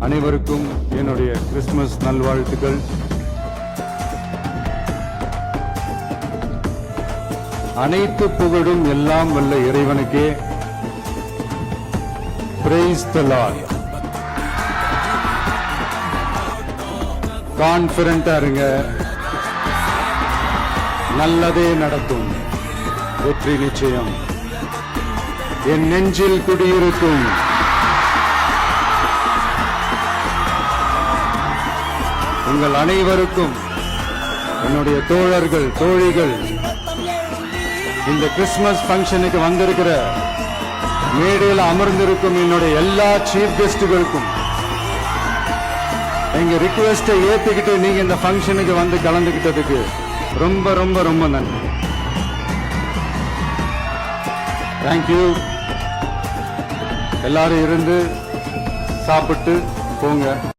அனைவருக்கும் என்னுடைய கிறிஸ்துமஸ் நல்வாழ்த்துக்கள். அனைத்து புகழும் எல்லாம் வல்ல இறைவனுக்கே. Praise the Lord. கான்பிடென்ட்டா இருங்க, நல்லதே நடக்கும், வெற்றி நிச்சயம். என் நெஞ்சில் குடியிருக்கும் உங்கள் அனைவருக்கும், என்னுடைய தோழர்கள் தோழிகள், இந்த கிறிஸ்துமஸ் பங்கனுக்கு வந்திருக்கிற மேடையில் அமர்ந்திருக்கும் என்னுடைய எல்லா சீஃப் கெஸ்டுகளுக்கும் எங்க ரிக்வெஸ்டை ஏத்துக்கிட்டு நீங்க இந்த பங்கனுக்கு வந்து கலந்துகிட்டதுக்கு ரொம்ப ரொம்ப ரொம்ப நன்றி. தேங்க்யூ. எல்லாரும் இருந்து சாப்பிட்டு போங்க.